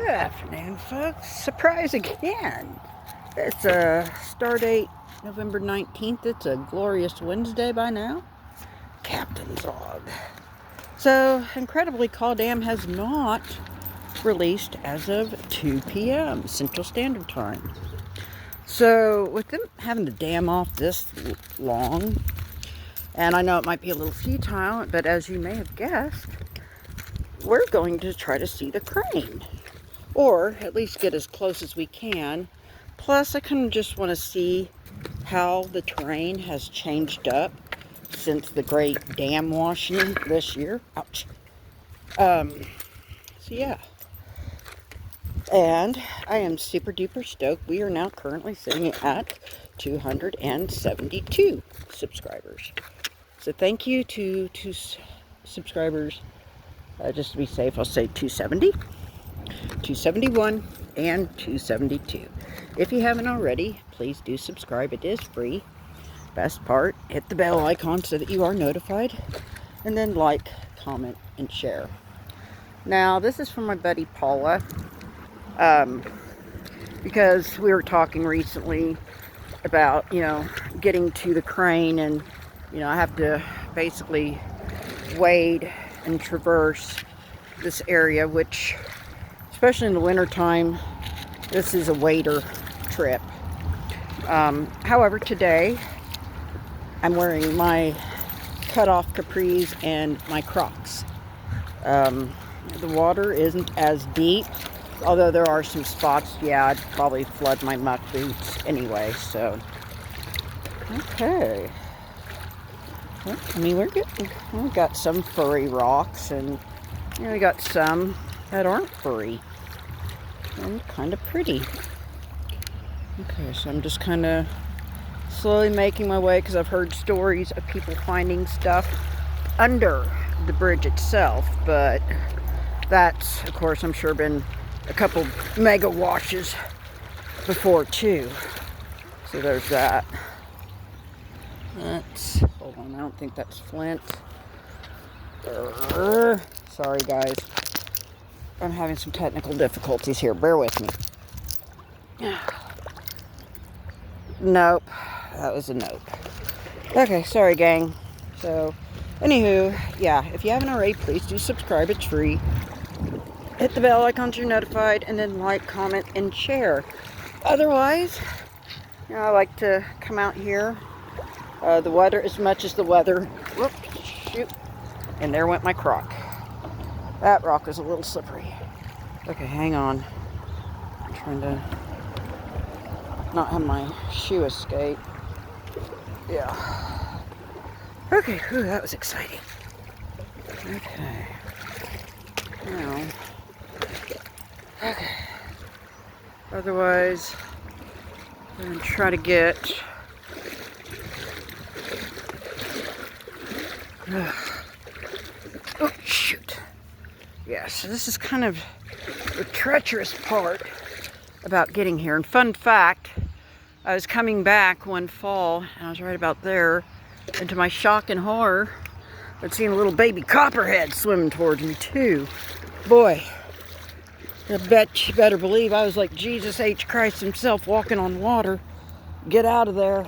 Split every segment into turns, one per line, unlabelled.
Good afternoon, folks. Surprise again. It's a star date November 19th. It's a glorious Wednesday by now. Captain's log. So, incredibly, Call Dam has not released as of 2 p.m. Central Standard Time. So, with them having the dam off this long, and I know it might be a little futile, but as you may have guessed, we're going to try to see the crane. Or at least get as close as we can. Plus, I kind of just want to see how the terrain has changed up since the great dam washing this year. Ouch. So yeah. And I am super duper stoked. We are now currently sitting at 272 subscribers. So thank you to subscribers. Just to be safe, I'll say 270. 271 and 272. If you haven't already, please do subscribe. It is free. Best part, hit the bell icon so that you are notified, and then like, comment, and share. Now, this is from my buddy Paula, because we were talking recently about, getting to the crane, and, I have to basically wade and traverse this area, which, especially in the wintertime, this is a wader trip. However, today I'm wearing my cut-off capris and my Crocs. The water isn't as deep, although there are some spots, I'd probably flood my muck boots anyway, so. Okay. Well, we've got some furry rocks, and we got some that aren't furry and kind of pretty. Okay, so I'm just kind of slowly making my way, because I've heard stories of people finding stuff under the bridge itself, but that's, of course, I'm sure been a couple mega washes before too. So there's that. Hold on, I don't think that's flint. Sorry guys, I'm having some technical difficulties here, bear with me. Nope, that was a nope. Okay, sorry gang. So, anywho, if you haven't already, please do subscribe, it's free. Hit the bell icon so you're notified, and then like, comment, and share. Otherwise, I like to come out here. The weather, as much as the weather, whoop, shoot, and there went my Croc. That rock is a little slippery. Okay, hang on. I'm trying to not have my shoe escape. Yeah. Okay, whew, that was exciting. Okay. Now. Okay. Otherwise, I'm going to try to get. Oh, shoot. Yeah, so this is kind of the treacherous part about getting here. And fun fact, I was coming back one fall, and I was right about there, and to my shock and horror, I'd seen a little baby copperhead swimming towards me too. Boy, I bet you better believe I was like Jesus H. Christ himself walking on water. Get out of there.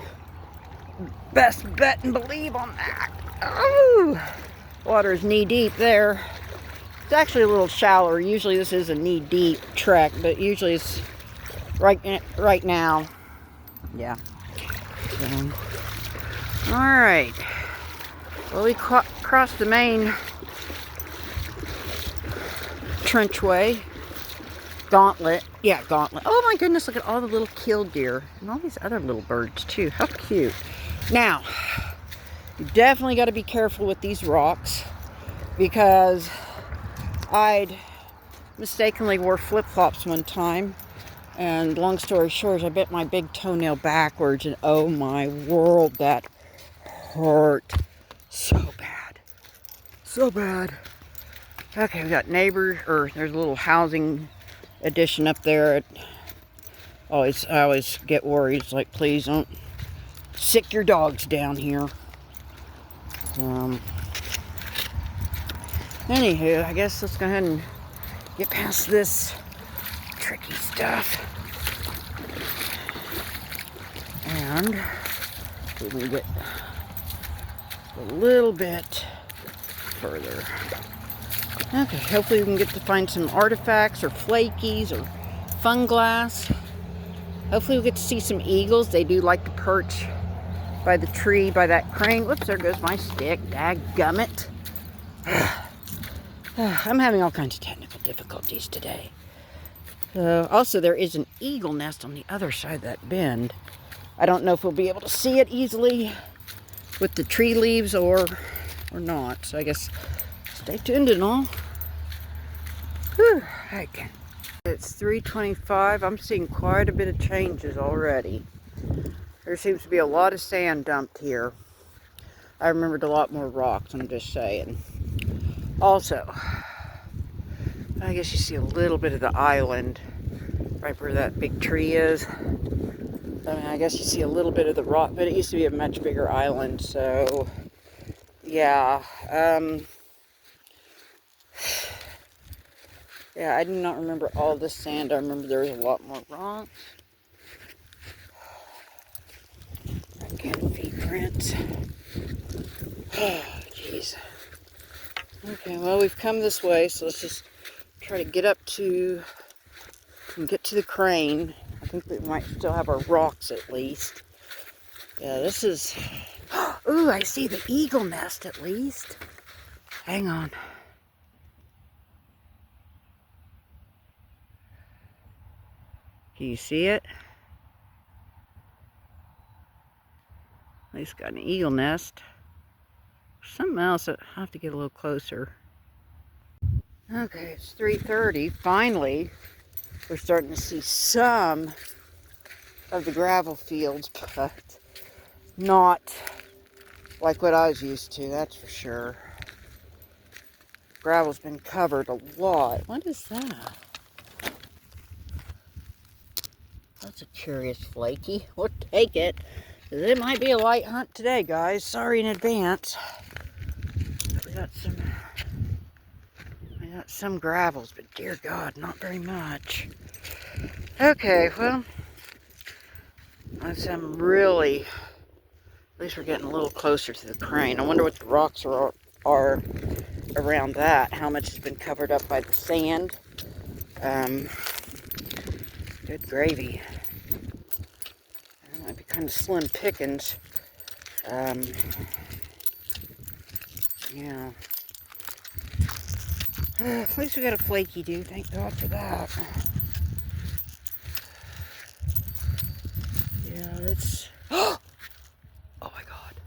Best bet and believe on that. Oh, water is knee deep there. It's actually a little shallower. Usually this is a knee deep trek, but usually it's right now. Yeah. So, all right. Well, we crossed the main trenchway. Gauntlet. Yeah, gauntlet. Oh my goodness, look at all the little killdeer and all these other little birds too. How cute. Now, you definitely got to be careful with these rocks, because I'd mistakenly wore flip-flops one time, and long story short, I bent my big toenail backwards, and oh my world, that hurt so bad. So bad. Okay, we got neighbors, or there's a little housing addition up there. I always get worried. It's like, please don't sick your dogs down here. Anywho, I guess let's go ahead and get past this tricky stuff. And we can get a little bit further. Okay, hopefully we can get to find some artifacts or flakies or funglass. Hopefully we get to see some eagles. They do like to perch by the tree, by that crane. Whoops, there goes my stick. Dadgummit. I'm having all kinds of technical difficulties today. Also, there is an eagle nest on the other side of that bend. I don't know if we'll be able to see it easily with the tree leaves or not. So I guess stay tuned and all. Whew, okay. It's 3:25. I'm seeing quite a bit of changes already. There seems to be a lot of sand dumped here. I remembered a lot more rocks, I'm just saying. Also, I guess you see a little bit of the island right where that big tree is. I mean, I guess you see a little bit of the rock, but it used to be a much bigger island, so yeah. Yeah, I do not remember all the sand. I remember there was a lot more rocks. Again, feet prints. Oh, jeez. Okay, well, we've come this way, so let's just try to get up to and get to the crane. I think we might still have our rocks at least. Yeah, this is... Ooh, I see the eagle nest at least. Hang on. Can you see it? At least got an eagle nest. Something else, I'll have to get a little closer. Okay, it's 3:30. Finally, we're starting to see some of the gravel fields, but not like what I was used to, that's for sure. Gravel's been covered a lot. What is that? That's a curious flaky. We'll take it. It might be a light hunt today, guys. Sorry in advance. We got some gravels, but dear God, not very much. Okay, well, that's really, at least we're getting a little closer to the crane. I wonder what the rocks are around that. How much has been covered up by the sand. Good gravy. That might be kind of slim pickings. Yeah. At least we got a flaky dude. Thank God for that. Yeah, it's... Oh my God.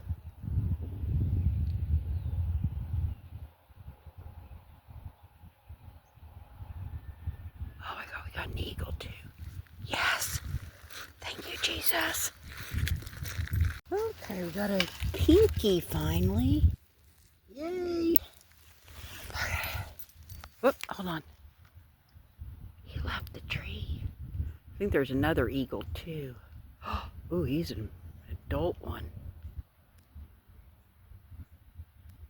Oh my God, we got an eagle too. Yes. Thank you, Jesus. Okay, we got a pinky finally. Yay. Okay. Whoop, hold on. He left the tree. I think there's another eagle too. Oh, he's an adult one.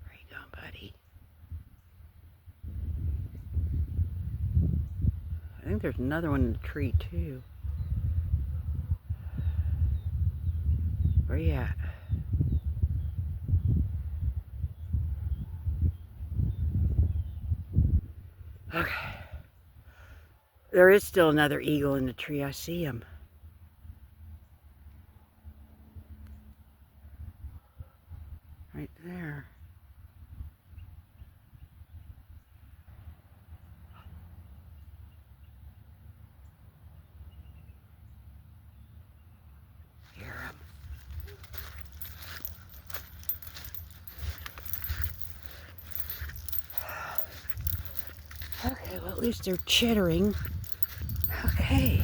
Where you going, buddy? I think there's another one in the tree too. Where you at? Okay. There is still another eagle in the tree. I see him. Right there. Hear him. Okay, well, at least they're chittering. Okay.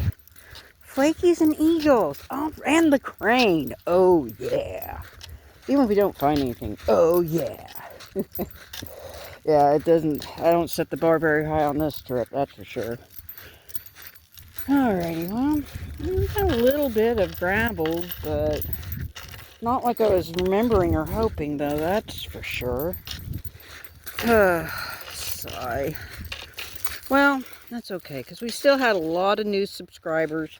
Flakies and eagles. Oh, and the crane. Oh, yeah. Even if we don't find anything. Oh, yeah. Yeah, it doesn't... I don't set the bar very high on this trip, that's for sure. Alrighty, well, we got a little bit of gravels, but not like I was remembering or hoping, though, that's for sure. Sigh. Well, That's okay, because we still had a lot of new subscribers.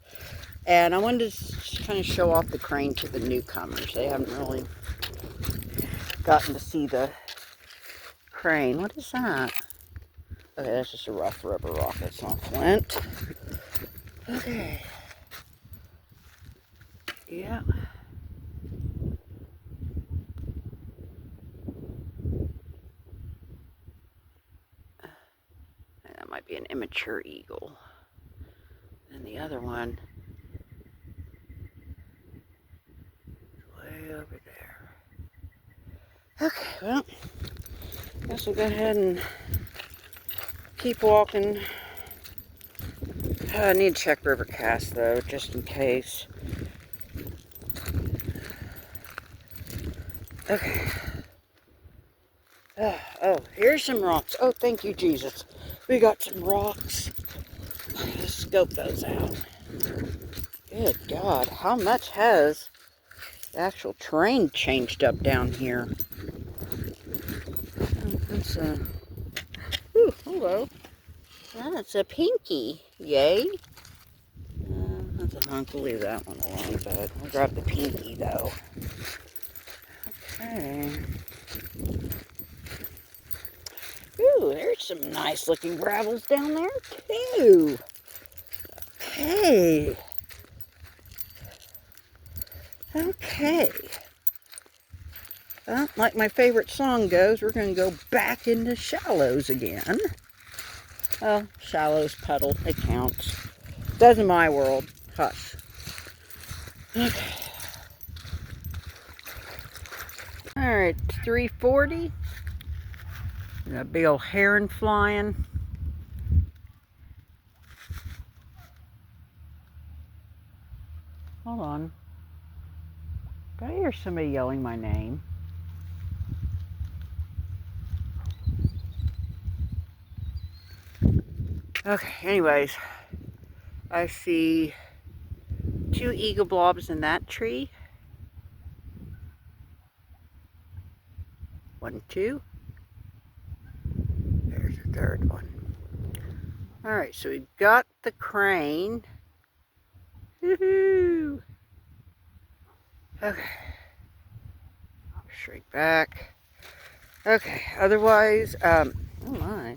And I wanted to kind of show off the crane to the newcomers. They haven't really gotten to see the crane. What is that? Okay, that's just a rough rubber rock. It's not flint. Okay. Yeah. That might be an immature eagle. And the other one is way over there. Okay, well, guess we'll go ahead and keep walking. I need to check river cast though, just in case. Okay. Oh, here's some rocks. Oh, thank you, Jesus. We got some rocks. Let's scope those out. Good God, how much has the actual terrain changed up down here? Oh, that's a... Ooh, hello. That's a pinky. Yay. That's a hunk. We'll leave that one alone, but we'll grab the pinky, though. Okay. Ooh, there's some nice looking gravels down there, too. Okay. Okay. Well, like my favorite song goes, we're going to go back into shallows again. Well, shallows, puddle, it counts. Doesn't my world. Hush. Okay. Alright, 3:40. Got a big old heron flying. Hold on. Did I hear somebody yelling my name? Okay, anyways. I see 2 eagle blobs in that tree. 1, 2. There's the third one. Alright, so we've got the crane. Woohoo! Okay. Straight back. Okay, otherwise, oh my.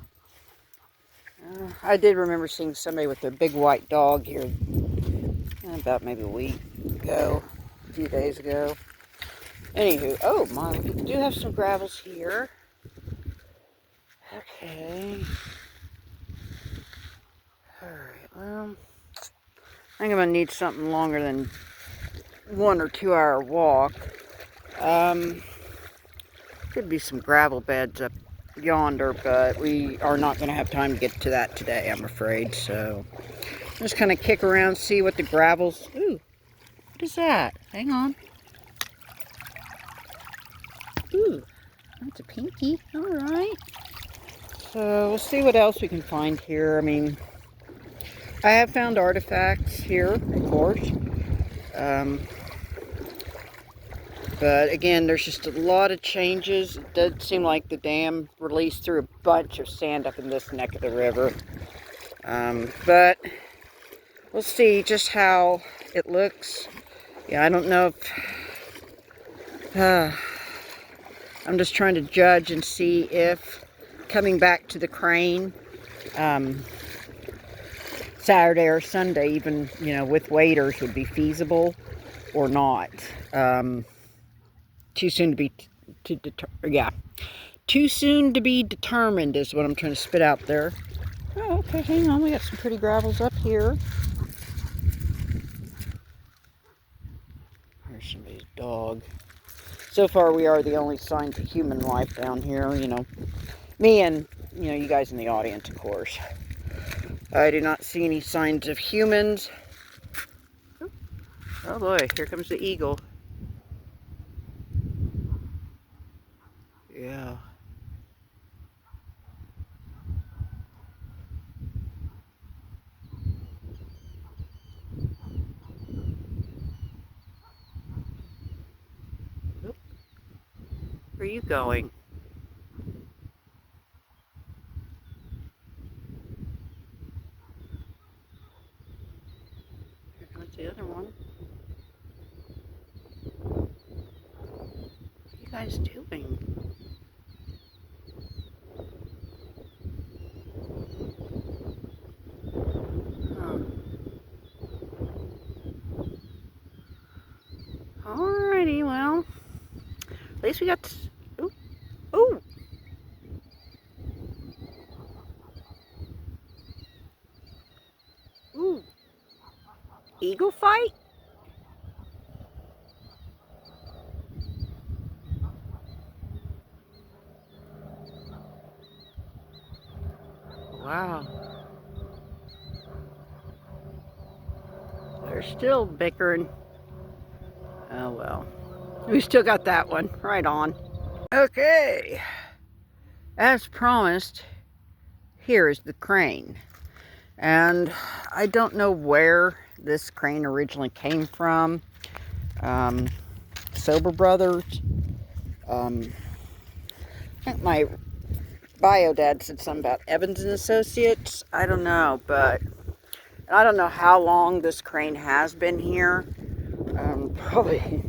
I did remember seeing somebody with a big white dog here about maybe a week ago, a few days ago. Anywho, oh my, we do have some gravels here. Okay. Alright, well, I think I'm going to need something longer than 1 or 2 hour walk. Could be some gravel beds up yonder, but we are not going to have time to get to that today, I'm afraid. So, just kind of kick around, see what the gravels... Ooh, what is that? Hang on. Ooh, that's a pinky. Alright. So, we'll see what else we can find here. I mean, I have found artifacts here, of course. But again, there's just a lot of changes. It does seem like the dam released through a bunch of sand up in this neck of the river. But we'll see just how it looks. Yeah, I don't know if... I'm just trying to judge and see if coming back to the crane Saturday or Sunday, even, you know, with waders would be feasible or not. Too soon to be too soon to be determined is what I'm trying to spit out there. Oh, okay, hang on, we got some pretty gravels up here. There's somebody's dog. So far we are the only signs of human life down here, you know. Me and, you know, you guys in the audience, of course. I do not see any signs of humans. Oh boy, here comes the eagle. Yeah. Where are you going? guys doing? Alrighty, well, at least we got to, ooh, ooh. Ooh. Eagle fight? Wow. They're still bickering. Oh well. We still got that one. Right on. Okay. As promised, here is the crane. And I don't know where this crane originally came from. Sober Brothers. I think my bio dad said something about Evans and Associates. I don't know, but I don't know how long this crane has been here. Probably,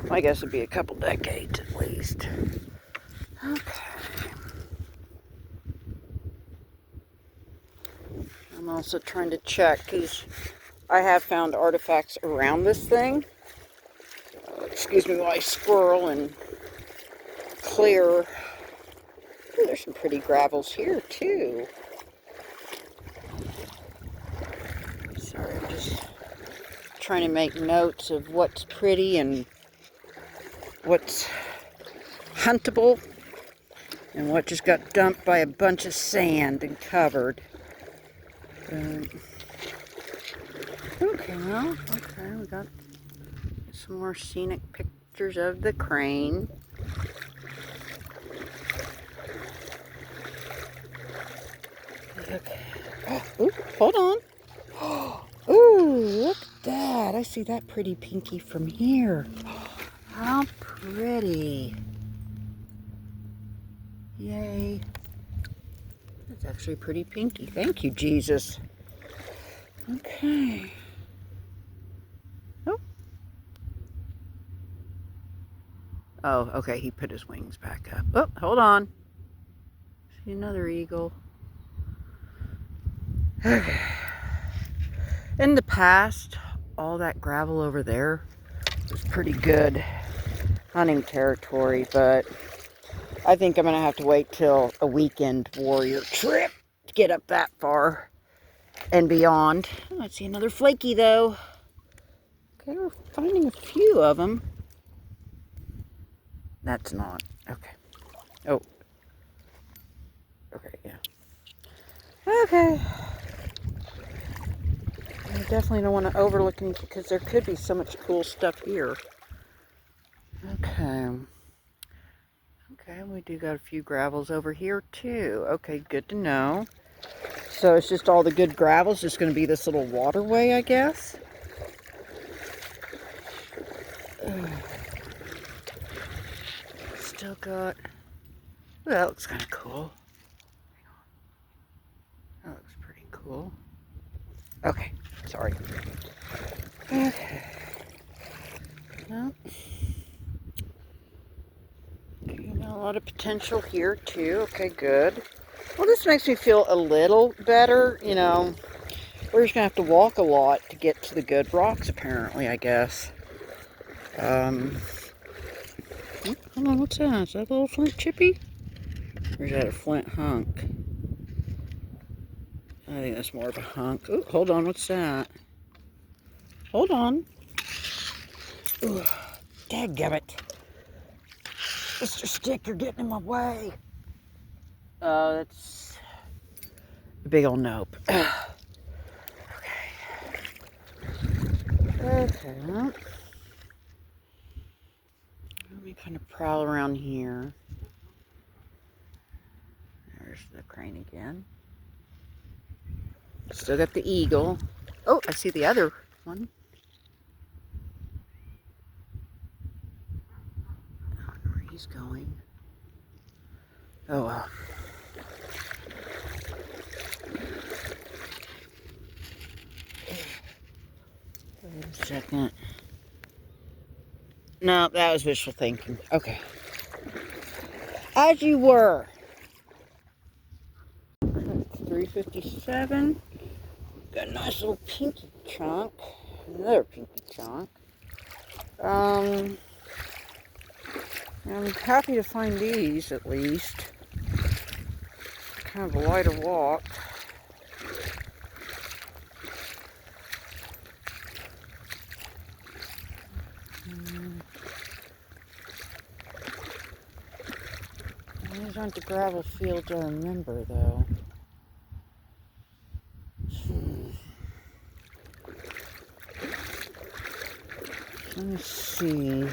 my guess would be a couple decades at least. Okay. I'm also trying to check because I have found artifacts around this thing. Excuse me while I squirrel and clear. Ooh, there's some pretty gravels here too. Sorry, I'm just trying to make notes of what's pretty and what's huntable and what just got dumped by a bunch of sand and covered. Okay, well, okay, we got some more scenic pictures of the crane. Okay. Oh, hold on. Ooh, look at that. I see that pretty pinky from here. How pretty. Yay. That's actually pretty pinky. Thank you, Jesus. Okay. Oh. Oh, okay. He put his wings back up. Oh, hold on. See another eagle. Okay. In the past, all that gravel over there was pretty good hunting territory, but I think I'm going to have to wait till a weekend warrior trip to get up that far and beyond. Oh, I see another flaky, though. Okay, we're finding a few of them. That's not. Okay. Oh. Okay, yeah. Okay. I definitely don't want to overlook any because there could be so much cool stuff here. Okay. Okay, we do got a few gravels over here too. Okay, good to know. So it's just all the good gravel's just going to be this little waterway, I guess. Still got... Ooh, that looks kind of cool. That looks pretty cool. Okay, sorry. Okay. Well, you got a lot of potential here too. Okay, good. Well, this makes me feel a little better. You know, we're just gonna have to walk a lot to get to the good rocks, apparently, I guess. Hold on, what's that? Is that a little flint chippy? Or is that a flint hunk? I think that's more of a hunk. Oh, hold on, what's that? Hold on. Ooh, dadgummit. Mr. Stick, you're getting in my way. Oh, that's a big old nope. Okay. Okay, well, let me kind of prowl around here. There's the crane again. Still got the eagle. Oh, I see the other one. I don't know where he's going. Oh, well. Wait a second. No, that was wishful thinking. Okay. As you were. It's 3:57. Got a nice little pinky chunk. Another pinky chunk. I'm happy to find these at least. Kind of a lighter walk. These aren't the gravel fields I remember, though. Let me see.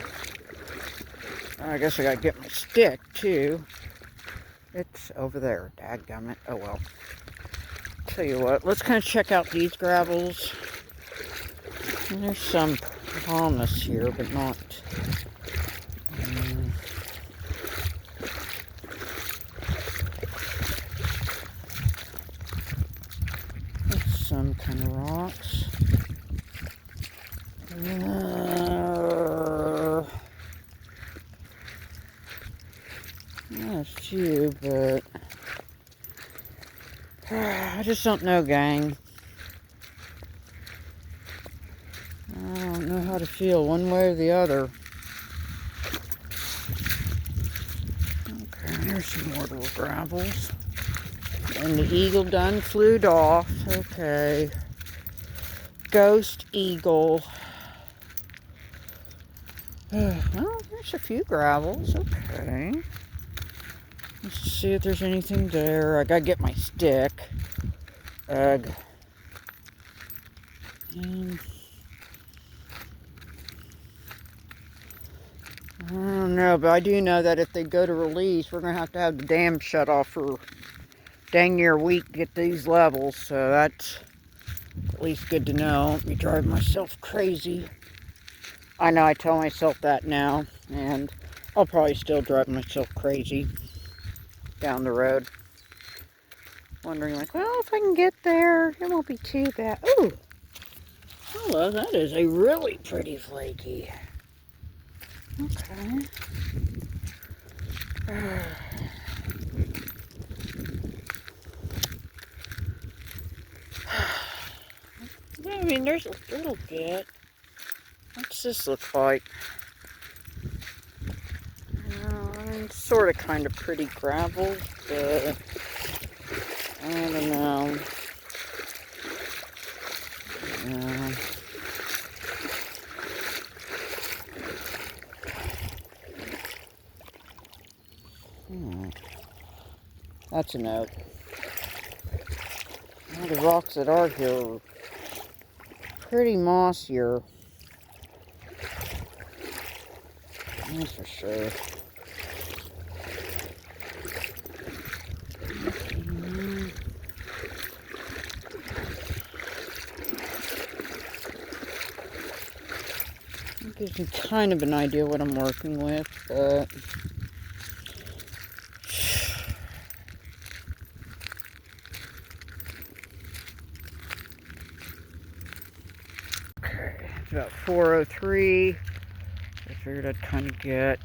I guess I gotta get my stick, too. It's over there. Dadgummit. Oh, well. Tell you what, let's kind of check out these gravels. And there's some promise here, but not... some kind of rocks. Not a few, but I just don't know, gang. I don't know how to feel one way or the other. Okay, there's some more little gravels. And the eagle done flew off. Okay. Ghost eagle. Well, there's a few gravels. Okay. Let's see if there's anything there. I gotta get my stick. Ugh. I don't know, but I do know that if they go to release, we're gonna have the dam shut off for dang near a week to get these levels, so that's at least good to know. I'll be driving myself crazy. I know I tell myself that now, and I'll probably still drive myself crazy down the road. Wondering like, well, if I can get there, it won't be too bad. Ooh! Hello, that is a really pretty flaky. Okay. I mean, there's a little bit. What's this look like? It's sort of kind of pretty gravel, but I don't know. That's a note. Well, the rocks that are here are pretty mossier. That's for sure. It gives me kind of an idea what I'm working with, but okay, it's about 4:03. I figured I'd kind of get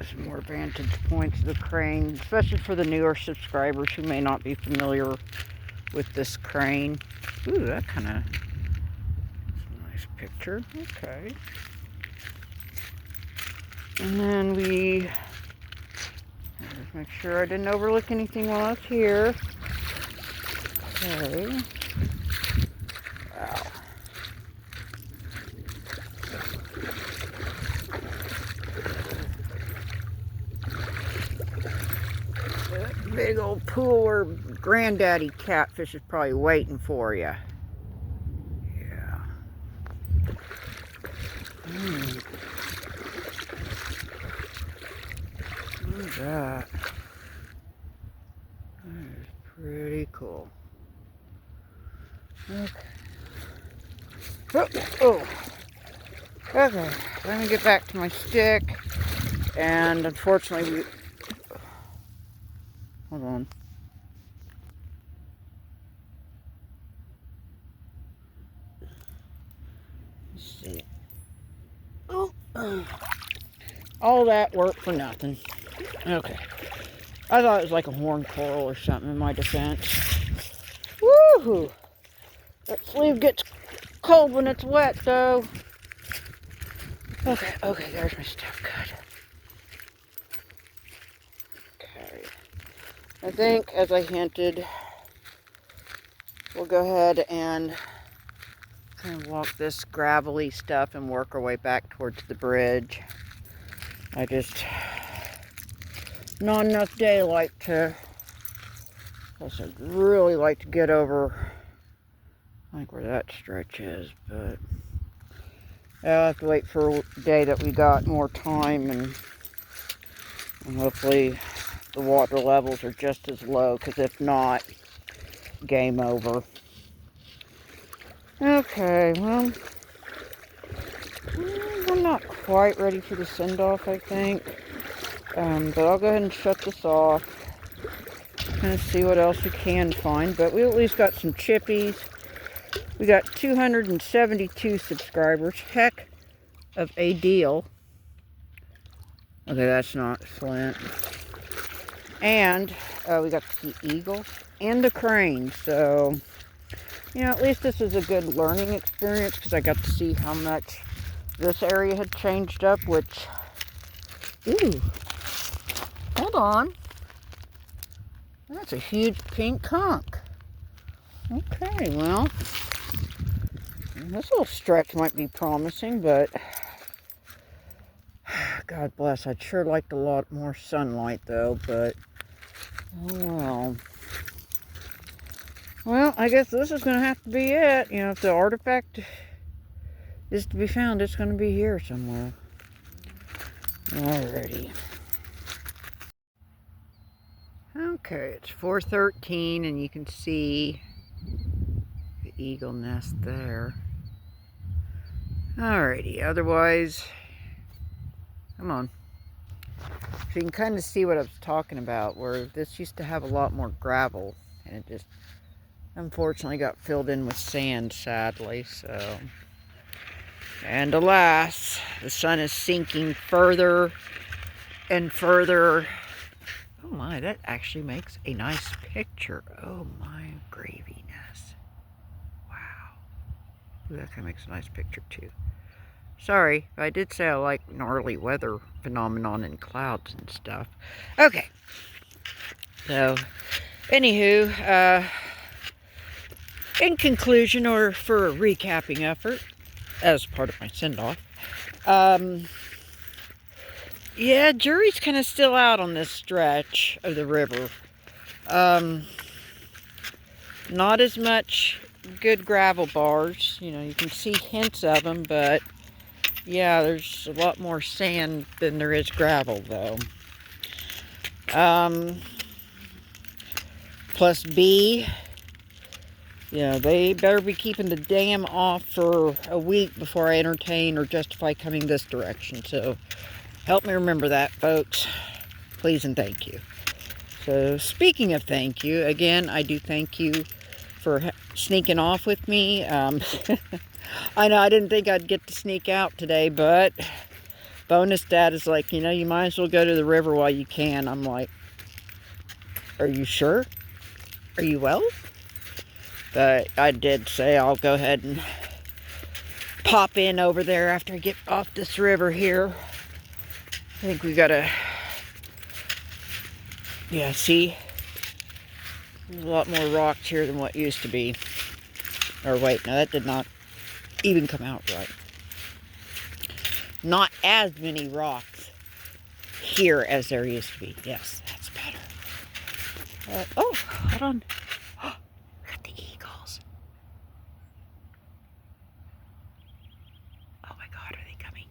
some more vantage points of the crane, especially for the newer subscribers who may not be familiar with this crane. Ooh, that kind of nice picture. Okay. And then we just make sure I didn't overlook anything while I was here. Okay. Wow. That big old pool where granddaddy catfish is probably waiting for you. Yeah. Look at that. That is pretty cool. Okay. Oh. Okay. Let me get back to my stick. And unfortunately, hold on. Let's see. Oh. All that work for nothing. Okay. I thought it was like a horned coral or something in my defense. Woohoo! That sleeve gets cold when it's wet, though. Okay, there's my stuff. Good. Okay. I think, as I hinted, we'll go ahead and kind of walk this gravelly stuff and work our way back towards the bridge. I just, not enough daylight to, plus I'd really like to get over, like where that stretch is, but I'll have to wait for a day that we got more time, and hopefully the water levels are just as low, because if not, game over. Okay, well, I'm not quite ready for the send-off, I think. But I'll go ahead and shut this off. Kind of see what else we can find. But we at least got some chippies. We got 272 subscribers. Heck of a deal. Okay, that's not Flint. And we got the eagles and the cranes. So, you know, at least this was a good learning experience, because I got to see how much this area had changed up, which... Ooh. Hold on. That's a huge pink conch. Okay, well, this little stretch might be promising, but God bless, I'd sure like a lot more sunlight, though, but oh well. Well, I guess this is going to have to be it. You know, if the artifact is to be found, it's going to be here somewhere. Alrighty. Okay, it's 4:13, and you can see the eagle nest there. Alrighty, otherwise, come on. So you can kind of see what I was talking about, where this used to have a lot more gravel, and it just unfortunately got filled in with sand, sadly, so. And alas, the sun is sinking further and further. Oh my, that actually makes a nice picture. Oh my graviness. Wow. Ooh, that kind of makes a nice picture too. Sorry, I did say I like gnarly weather phenomenon and clouds and stuff. Okay. So, anywho, in conclusion, or for a recapping effort, as part of my send-off, yeah, jury's kind of still out on this stretch of the river. Not as much good gravel bars. You know, you can see hints of them, but yeah, there's a lot more sand than there is gravel, though. Plus B, you know, they better be keeping the dam off for a week before I entertain or justify coming this direction. So help me remember that, folks. Please and thank you. So speaking of thank you, again, I do thank you for sneaking off with me. I know I didn't think I'd get to sneak out today, but bonus dad is like, you know, you might as well go to the river while you can. I'm like, are you sure? Are you well? But I did say I'll go ahead and pop in over there after I get off this river here. I think we gotta, yeah, see? There's a lot more rocks here than what used to be. Or wait, no, that did not even come out right. Not as many rocks here as there used to be. Yes, that's better. Oh, hold on. Got the eagles. Oh my God, are they coming?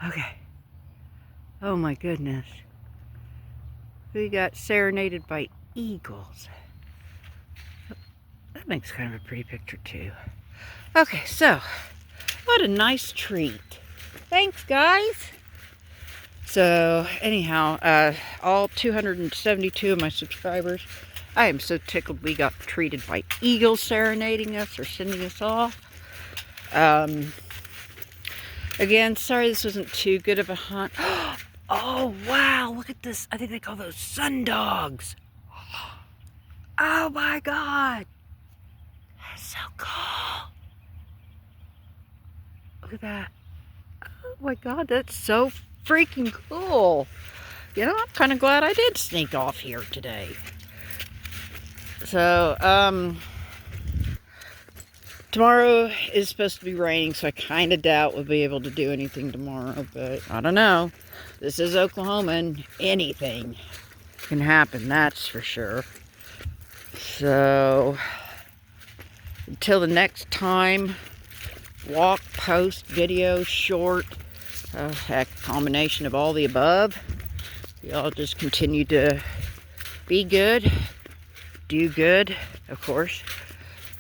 Okay. Oh my goodness. We got serenaded by eagles. makes kind of a pretty picture too. Okay, so what a nice treat. Thanks, guys. So anyhow, all 272 of my subscribers, I am so tickled we got treated by eagles serenading us or sending us off. Again, sorry this wasn't too good of a hunt. Oh, wow, look at this. I think they call those sun dogs. Oh my God. That's so cool. Look at that. Oh my God, that's so freaking cool. You know, I'm kind of glad I did sneak off here today. So, tomorrow is supposed to be raining, so I kind of doubt we'll be able to do anything tomorrow, but I don't know. This is Oklahoma and anything can happen, that's for sure. So, until the next time, walk, post, video, short, heck, combination of all the above. Y'all just continue to be good, do good, of course.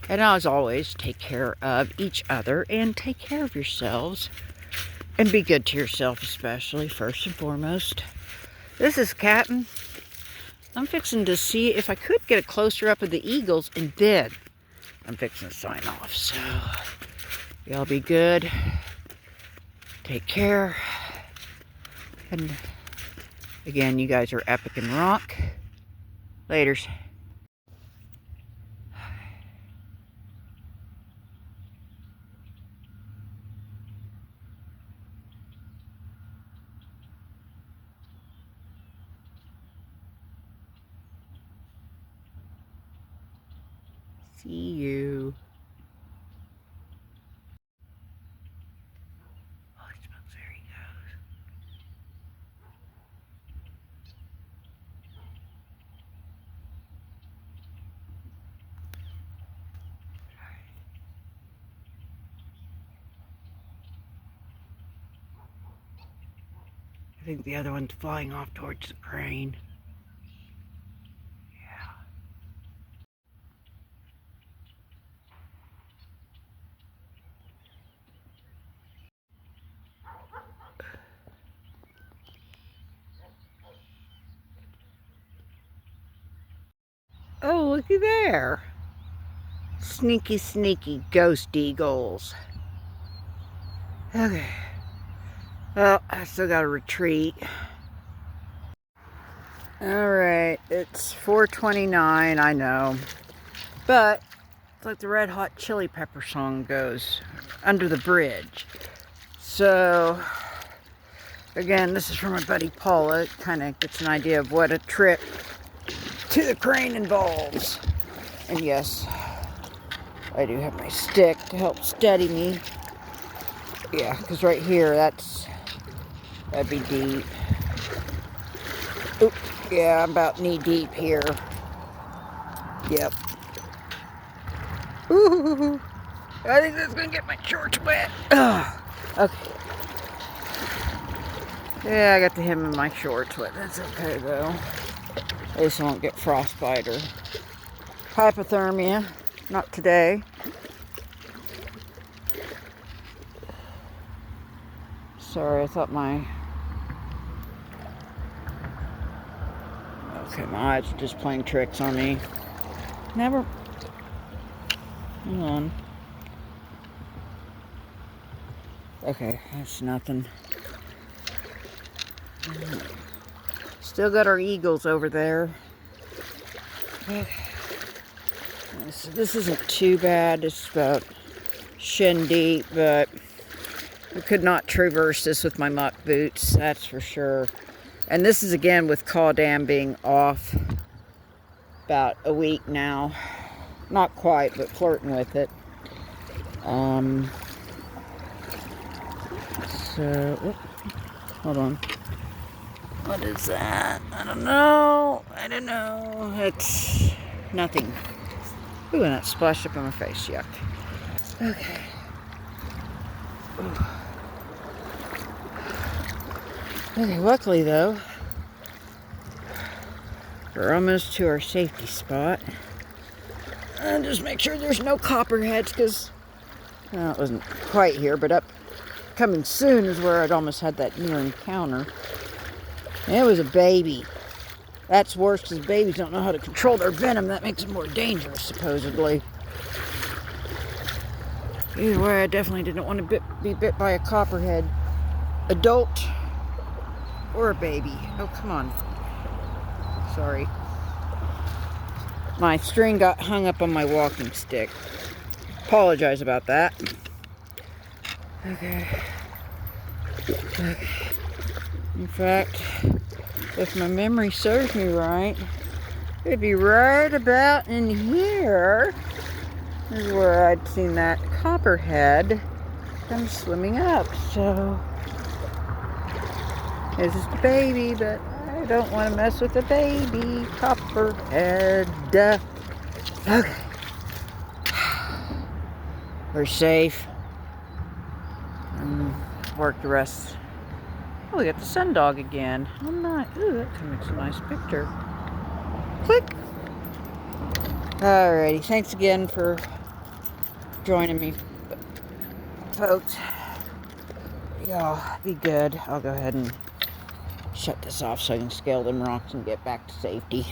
And as always, take care of each other and take care of yourselves. And be good to yourself, especially, first and foremost. This is Captain. I'm fixing to see if I could get a closer up of the eagles, and then I'm fixing to sign off. So, y'all be good. Take care. And again, you guys are epic and rock. Laters. See you. Holy smokes, there he goes. I think the other one's flying off towards the crane. Oh, looky there. Sneaky, sneaky ghost eagles. Okay. Well, I still gotta retreat. Alright, it's 4:29, I know. But, it's like the Red Hot Chili Pepper song goes, under the bridge. So, again, this is from my buddy Paula. It kind of gets an idea of what a trip to the crane involves. And yes, I do have my stick to help steady me. Yeah, because right here, that'd be deep. Oop, yeah, I'm about knee deep here. Yep. Ooh, I think that's gonna get my shorts wet. Ugh. Okay. Yeah, I got the hem of my shorts wet. That's okay though. At least I won't get frostbite or hypothermia. Not today. Sorry, I thought my... Okay, my eyes are just playing tricks on me. Never... Hold on. Okay, that's nothing. Still got our eagles over there. So this isn't too bad. It's about shin deep, but I could not traverse this with my muck boots, that's for sure. And this is again with Caw Dam being off about a week now. Not quite, but flirting with it. So, hold on. What is that? I don't know. It's nothing. Ooh, and that splashed up on my face. Yuck. Okay. Ooh. Okay, luckily though, we're almost to our safety spot. And just make sure there's no copperheads, because, well, it wasn't quite here, but up coming soon is where I'd almost had that near encounter. And it was a baby. That's worse, because babies don't know how to control their venom. That makes them more dangerous, supposedly. Either way, I definitely didn't want to be bit by a copperhead. Adult or a baby. Oh, come on. Sorry. My string got hung up on my walking stick. Apologize about that. Okay. In fact, if my memory serves me right, it'd be right about in here is where I'd seen that copperhead come swimming up. So, this is the baby, but I don't want to mess with the baby copperhead. Okay. We're safe. Work the rest. Oh, we got the sun dog again. Oh, nice. Ooh, that makes a nice picture. Click. Alrighty. Thanks again for joining me, folks. Y'all be good. I'll go ahead and shut this off so I can scale them rocks and get back to safety.